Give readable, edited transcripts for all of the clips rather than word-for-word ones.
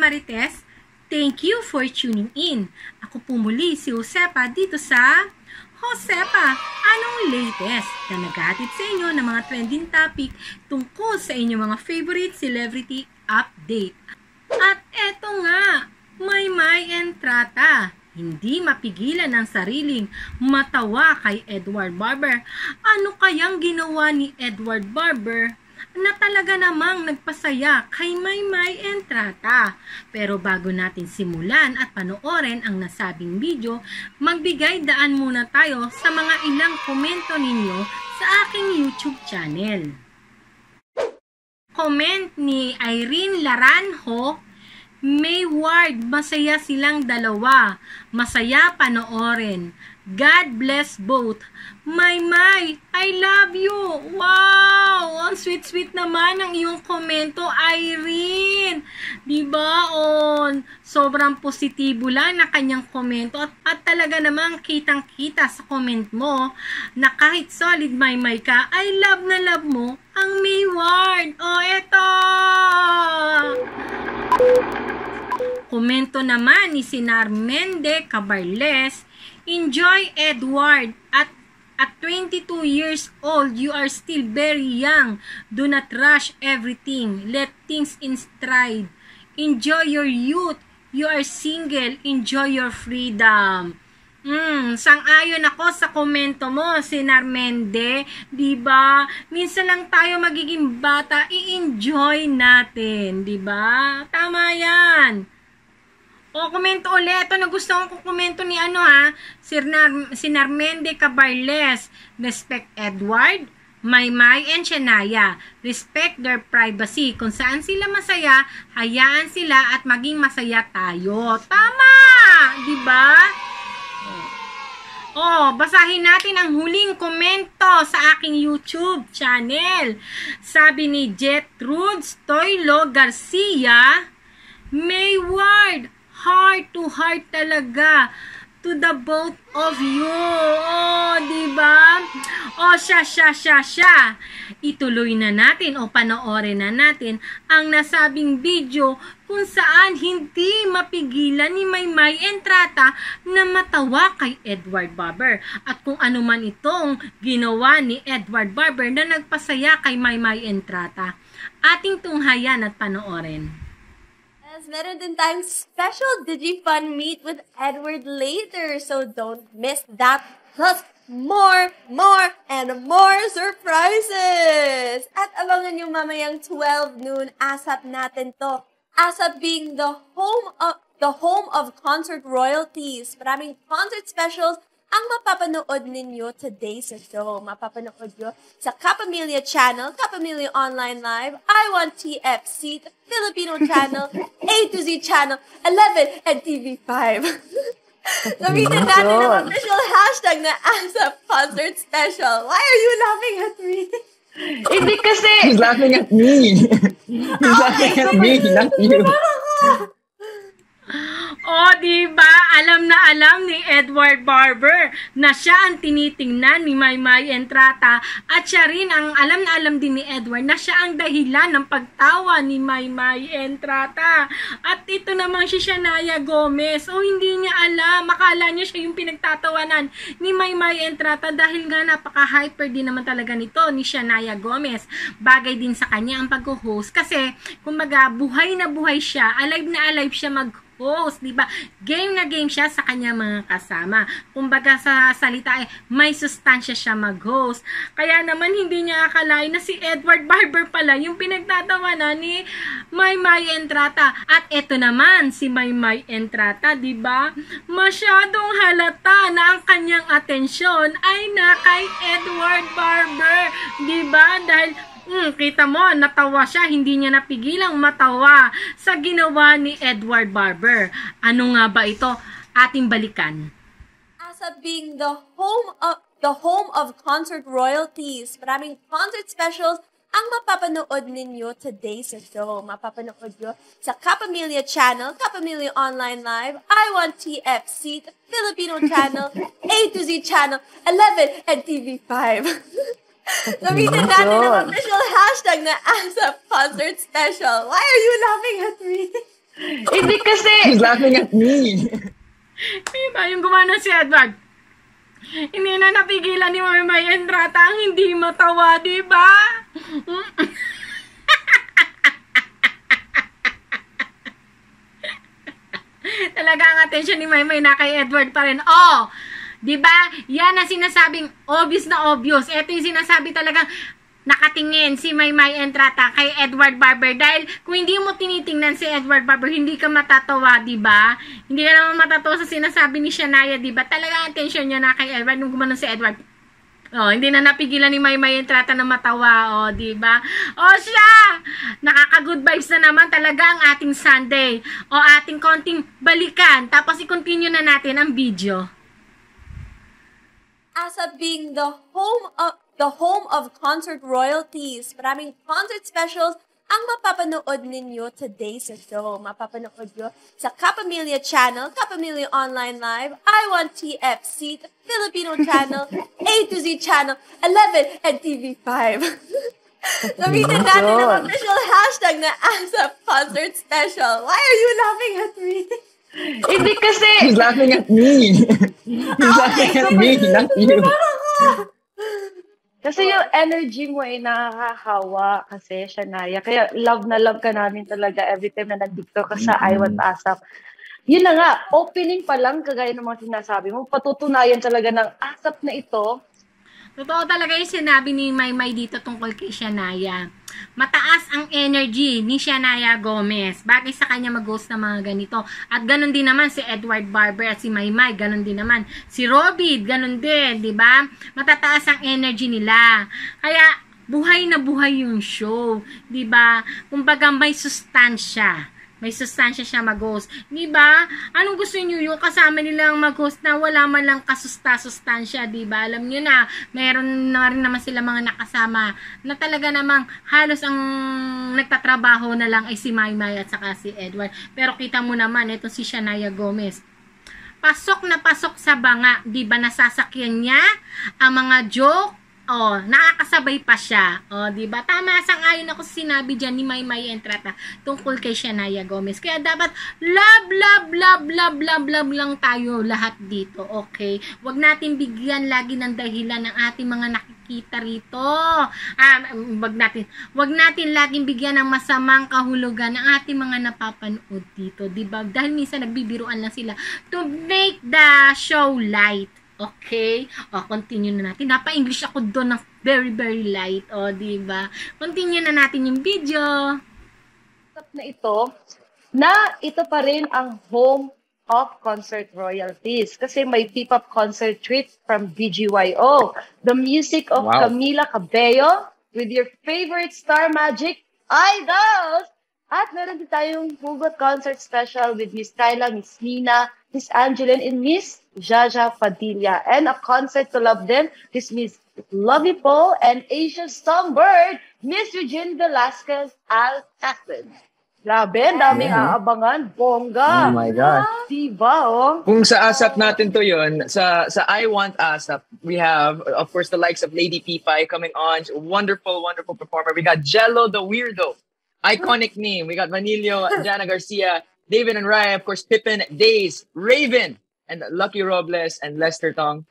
Marites. Thank you for tuning in. Ako po muli si Josepa dito sa Josepa, anong latest na naghatid sa inyo ng mga trending topic tungkol sa inyong mga favorite celebrity update. At eto nga, Maymay Entrata. Hindi mapigilan ang sariling matawa kay Edward Barber. Ano kayang ginawa ni Edward Barber na talaga namang nagpasaya kay Maymay Entrata? Pero bago natin simulan at panoorin ang nasabing video, magbigay daan muna tayo sa mga ilang komento ninyo sa aking YouTube channel. Comment ni Irene Laranjo: May Ward, masaya silang dalawa. Masaya panoorin. God bless both. Maymay, I love you. Wow! Ang sweet-sweet naman ang iyong komento, Irene. Diba? Sobrang positibo lang na kanyang komento. At talaga namang kitang-kita sa comment mo na kahit solid Maymay ka, I love na love mo ang May Ward. Eto! Komento naman ni Sinarmende Cabarles: Enjoy Edward. At 22 years old, you are still very young. Do not rush everything. Let things in stride. Enjoy your youth. You are single. Enjoy your freedom. Sang-ayon ako sa komento mo, Sinarmende. Diba? Minsan lang tayo magiging bata, i-enjoy natin. Diba? Tama yan. Komento ulit. Ito na gusto kong komento ni Sinarmende Cabarles. Respect Edward, Maymay, and Shania. Respect their privacy. Kung saan sila masaya, hayaan sila at maging masaya tayo. Tama! Diba? Basahin natin ang huling komento sa aking YouTube channel. Sabi ni Jetrude Stoylo Garcia: May Ward, heart to heart talaga to the both of you. Diba? Siya. Ituloy na natin panoorin na natin ang nasabing video kung saan hindi mapigilan ni Maymay Entrata na matawa kay Edward Barber. At kung ano man itong ginawa ni Edward Barber na nagpasaya kay Maymay Entrata. Ating tunghayan at panoorin. Meron din tayong special DigiFun meet with Edward later, so don't miss that. Plus, more, and more surprises! At abangan nyo mamayang 12 noon, ASAP natin to. ASAP being the home of concert royalties. Maraming concert specials ang mapapanood ninyo today sa show. Mapapanood nyo sa Kapamilya Channel, Kapamilya Online Live, I Want TFC, the Filipino Channel, A to Z Channel, 11, and TV5. Gamitin natin ang official hashtag na ASAP Concert Special. Why are you laughing at me? Hindi kasi... He's laughing at me. He's laughing at me, not you. Diba? Alam na alam ni Edward Barber na siya ang tinitingnan ni Maymay Entrata at siya rin ang alam na alam din ni Edward na siya ang dahilan ng pagtawa ni Maymay Entrata. At ito naman si Shania Gomez. Hindi niya alam. Akala niya siya yung pinagtatawanan ni Maymay Entrata dahil nga napaka-hyper din naman talaga nito ni Shania Gomez. Bagay din sa kanya ang pag-host kasi kumbaga buhay na buhay siya, alive na alive siya mag-host, diba? Game na game siya sa kanyang mga kasama. Kumbaga sa salita may sustansya siya mag-host. Kaya naman hindi niya akalain na si Edward Barber pala yung pinagtatawanan ni Maymay Entrata. At eto naman si Maymay Entrata, diba? Masyadong halata na ang kanyang atensyon ay na kay Edward Barber, diba? Dahil kita mo, natawa siya, hindi niya napigilang matawa sa ginawa ni Edward Barber. Ano nga ba ito? Ating balikan. ASAP being the home of concert royalties. Maraming concert specials ang mapapanood ninyo today sa show. Mapapanood nyo sa Kapamilya Channel, Kapamilya Online Live, I Want TFC, the Filipino Channel, A to Z Channel, 11, and TV5. Gamitin natin ang official hashtag na ASAP Concert Special. Why are you laughing at me? Hindi kasi, She's laughing at me. Diba, yung gumana si Edward. Hindi na napigilan ni Maymay Entrata ang hindi matawa, diba? Talaga ang attention ni Maymay na kay Edward pa rin. Oh, 'di ba? Yan ang sinasabing obvious na obvious. Ito yung sinasabi talagang nakatingin si Maymay Entrata kay Edward Barber dahil kung hindi mo tinitingnan si Edward Barber, hindi ka matatawa, 'di ba? Hindi ka naman matatawa sa sinasabi ni Shania, 'di ba? Talaga ang attention niya na kay Edward nung gumanon si Edward. Oh, hindi na napigilan ni Maymay Entrata na matawa, oh, 'di ba? Oh, siya. Nakaka-good vibes na naman talaga ang ating Sunday. O ating konting balikan. Tapos i-continue na natin ang video. ASAP being the home of concert royalties. Maraming concert specials ang mapapanood ninyo today sa show. Mapapanood nyo sa Kapamilya Channel, Kapamilya Online Live, I Want TFC, the Filipino Channel, A to Z Channel, 11, and TV5. Gamitin natin ang official hashtag na ASAP Concert Special. Why are you laughing at me? hindi kasi, She's laughing at me. She's laughing at me, not you. kasi yung energy mo ay nakakahawa kasi, Shania. Kaya love na love ka namin talaga every time na nandito ka sa I Want ASAP. Yun na nga, opening pa lang, kagaya ng mga sinasabi mo, patutunayan talaga ng ASAP na ito. Totoo talaga yung sinabi ni Maymay dito tungkol kay Shania. Mataas ang energy ni Shania Gomez. Bagay sa kanya mag-host ng mga ganito. At ganun din naman si Edward Barber at si Maymay. Ganun din naman. Si Robid, ganun din. Diba? Matataas ang energy nila. Kaya, buhay na buhay yung show. Diba? Kumbaga may sustansya. May sustansya siya mag-host. Diba? Anong gusto niyo yung kasama nilang mag-host na wala man lang kasusta-sustansya, diba? Alam niyo na, meron na rin naman sila mga nakasama na talaga namang halos ang nagtatrabaho na lang ay si Maymay at saka si Edward. Pero kita mo naman, ito si Shania Gomez. Pasok na pasok sa banga, diba? Nasasakyan niya ang mga joke. Oh, nakakasabay pa siya. Oh, 'di ba? Tama, sang-ayon ako sa sinabi diyan ni Maymay Entrata tungkol kay Shania Gomez. Kaya dapat love lang tayo lahat dito, okay? Huwag natin bigyan lagi ng dahilan ng ating mga nakikita rito. Huwag natin laging bigyan ng masamang kahulugan ng ating mga napapanood dito, 'di ba? Dahil minsan nagbibiruan lang sila to make the show light. Okay? O, continue na natin. Napa-English ako doon ng very, very light. O, diba? Continue na natin yung video. Na ito pa rin ang home of concert royalties. Kasi may P-pop concert treat from BGYO. The music of Camila Cabello with your favorite Star Magic idols. At meron din tayong hugot concert special with Miss Kyla, Miss Nina, Miss Angeline, and Miss Jaja Padilla. And a concert to love them is Miss Lovey Paul and Asian Songbird, Miss Eugene Velasquez Alcacid. Grabe, daming aabangan. Bongga. Oh my God. Diba, oh? Kung sa ASAP natin to yun, sa I Want ASAP, we have, of course, the likes of Lady Pipay coming on. Wonderful, wonderful performer. We got Jello the Weirdo. Iconic name. We got Vanilio, Jana Garcia, David and Ryan, of course, Pippin, Days, Raven, and Lucky Robles, and Lester Tonga.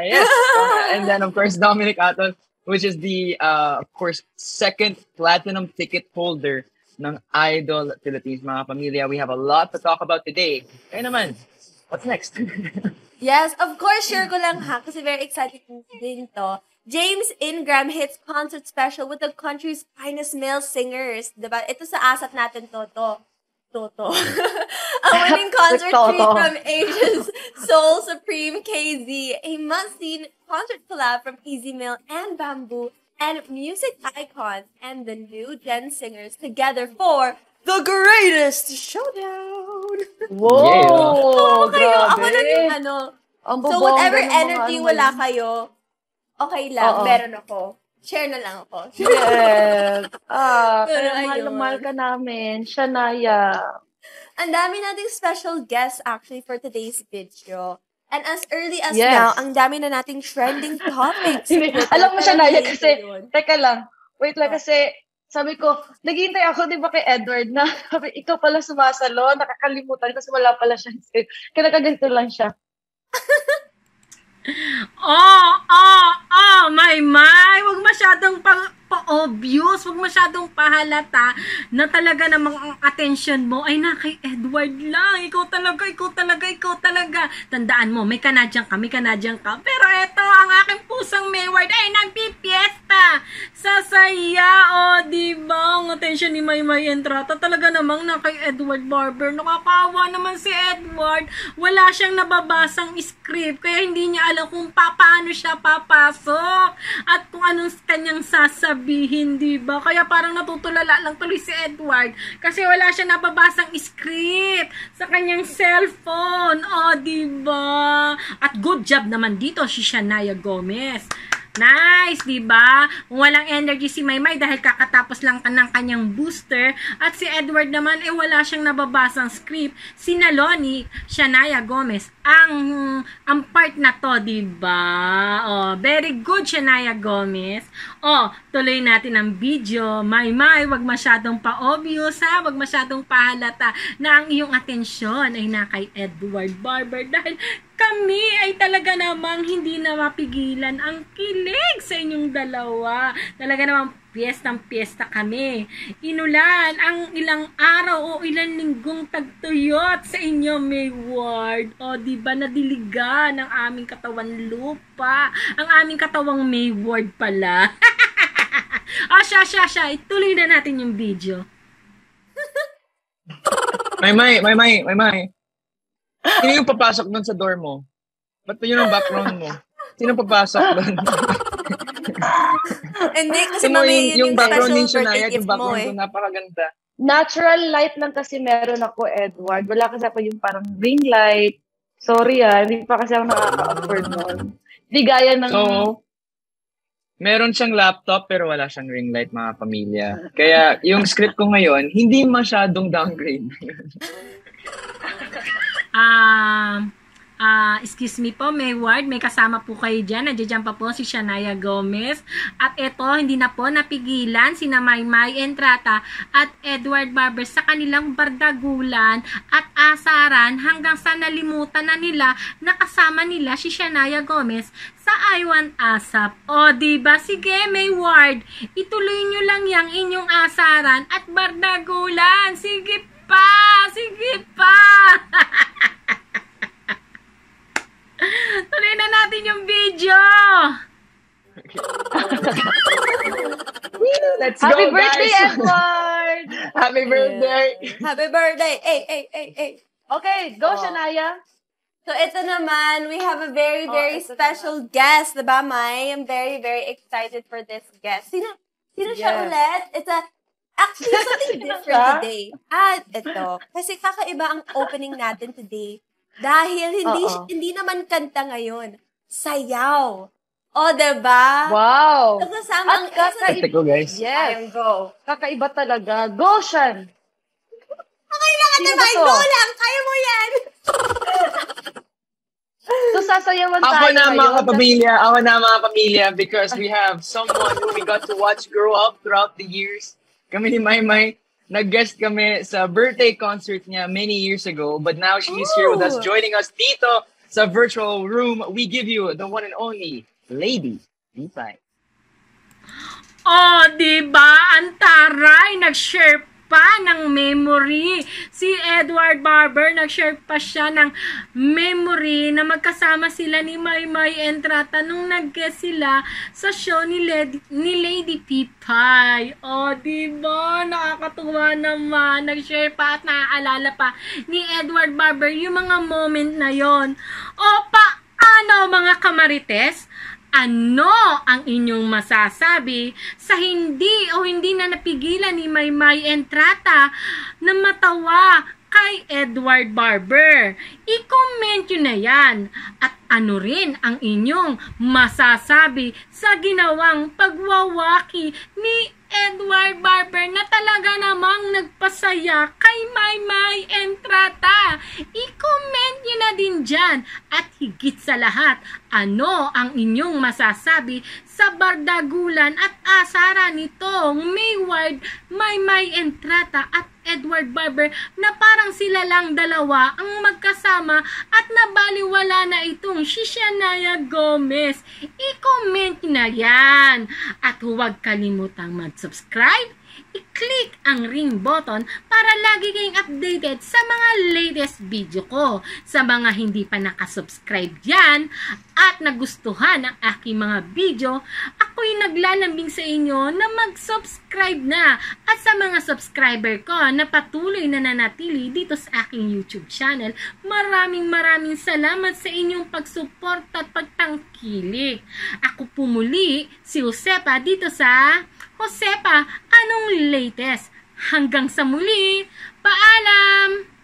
Yes. Tonga. And then, of course, Dominic Aton, which is the, of course, second platinum ticket holder ng Idol Philippines, mga pamilya. We have a lot to talk about today. Kaya naman, what's next? Yes, of course, share ko lang ha, kasi very excited din to. James Ingram hits concert special with the country's finest male singers. Diba? Ito sa ASAP natin, Toto. A winning concert treat from Asia's Soul Supreme KZ. A must-see concert collab from Easy Mill and Bamboo and music icons and the new gen singers together for the greatest showdown. Whoa! Kayo, ako Grabe. lang yung ano. So whatever energy wala kayo, okay lang, meron ako. Share na lang ako. Yes. Pero Kaya ayun. mahal ka namin, Shania. Ang dami nating special guests actually for today's video. And as early as Yes. now, ang dami na nating trending topics. Alam mo, Shania, kasi, Yun. teka lang, wait lang, kasi Sabi ko, naghihintay ako, di ba, kay Edward na, sabi, ikaw pala sumasalo, nakakalimutan kasi wala pala siyang script. Kaya nakaganito lang siya. My. Huwag masyadong pa-obvious, huwag masyadong pahalata na talaga namang ang attention mo ay na kay Edward lang. Ikaw talaga. Tandaan mo, may Canadian ka. Pero eto, ang aking pusang Mayward ay nagpipiesta. Sasaya, diba? Ang attention ni Maymay Entrata talaga namang na kay Edward Barber. Nakakawa naman si Edward. Wala siyang nababasang script, kaya hindi niya alam kung paano siya papasok at kung anong kanyang sasabihin, diba? Kaya parang natutulala lang tuloy si Edward kasi wala siya nababasang script sa kanyang cellphone. Diba? At good job naman dito si Shania Gomez. Nice, diba? Walang energy si Maymay dahil kakatapos lang ng kanyang booster. At si Edward naman, wala siyang nababasang script. Sinalo ni Shania Gomez ang part na to, diba? Very good, Shania Gomez. Tuloy natin ang video. Maymay, wag masyadong pa-obvious, ha? Wag masyadong pahalata na ang iyong atensyon ay na kay Edward Barber dahil kami ay talaga namang hindi na mapigilan ang kilig sa inyong dalawa. Talaga namang piyestang-piyesta kami. Inulan ang ilang araw o ilang linggong tagtuyot sa inyo, Mayward. Diba nadiligan ang aming katawan lupa. Ang aming katawang Mayward pala. Siya. Ituloy na natin yung video. Maymay. Sino yung papasok doon sa door mo? Ba't yun ang background mo? Sino papasok doon? Hindi, kasi yung background special ni Shania, birthday yung gift mo background doon, napakaganda. Natural light lang kasi meron ako, Edward. Wala kasi ako yung parang ring light. Sorry hindi pa kasi ako nakaka-afford nun. Hindi gaya ng... So, meron siyang laptop pero wala siyang ring light, mga pamilya. Kaya yung script ko ngayon, hindi masyadong downgrade. Excuse me po, Mayward, may kasama po kayo dyan. Nandiyan pa po si Shania Gomez. At ito, hindi na po napigilan sina Maymay Entrata at Edward Barber sa kanilang bardagulan at asaran hanggang sa nalimutan na nila na kasama nila si Shania Gomez sa I Want ASAP. Diba? Sige, Mayward, ituloy nyo lang yang inyong asaran at bardagulan. Sige pa! Tuloy na natin yung video. Let's Happy go, birthday, guys! Edward! Happy birthday! Happy birthday! Okay, go, Shania. So, ito naman, we have a very, very special guest, diba, May? I'm very, very excited for this guest. Sino siya ulit? Actually, something different today. Ito. Kasi kakaiba ang opening natin today. Dahil hindi naman kanta ngayon. Sayaw. Diba? Wow. Kasama ang Ito ko, guys. Yes. Go. Kakaiba talaga. Go, Shan. Okay lang, Ate May. Go lang. Kaya mo yan. So, sasayawan tayo Ako na, ngayon. mga pamilya, because we have someone who we got to watch grow up throughout the years. Kami ni Maymay, nag-guest kami sa birthday concert niya many years ago, but now she's here with us, joining us dito sa virtual room. We give you the one and only Lady Pipay. Diba? Ang taray, nag-share pa ng memory. Si Edward Barber, nag-share pa siya ng memory na magkasama sila ni Maymay Entrata nung nag-guest sila sa show ni Lady Pipay. Diba? Nakakatuwa naman. Nag-share pa at naaalala pa ni Edward Barber yung mga moment na yon. Paano mga kamarites? Ano ang inyong masasabi sa hindi na napigilan ni Maymay Entrata na matawa kay Edward Barber? I-comment nyo na yan. At ano rin ang inyong masasabi sa ginawang pagwawaki ni Edward Barber na talaga namang nagpasaya kay Maymay Entrata? I-comment nyo na din dyan. At higit sa lahat, ano ang inyong masasabi sa bardagulan at asaran nitong Mayward, Maymay Entrata at Edward Barber na parang sila lang dalawa ang magkasama at nabaliwala na itong si Shania Gomez. I-comment na yan. At huwag kalimutang mag-subscribe, i-click ang ring button para lagi kayong updated sa mga latest video ko. Sa mga hindi pa nakasubscribe dyan at nagustuhan ang aking mga video, ako'y naglalambing sa inyo na mag-subscribe na. At sa mga subscriber ko na patuloy na nanatili dito sa aking YouTube channel, maraming salamat sa inyong pagsuporta at pagtangkilik. Ako po muli, si Josepa dito sa Josepa, anong latest? Hanggang sa muli, paalam!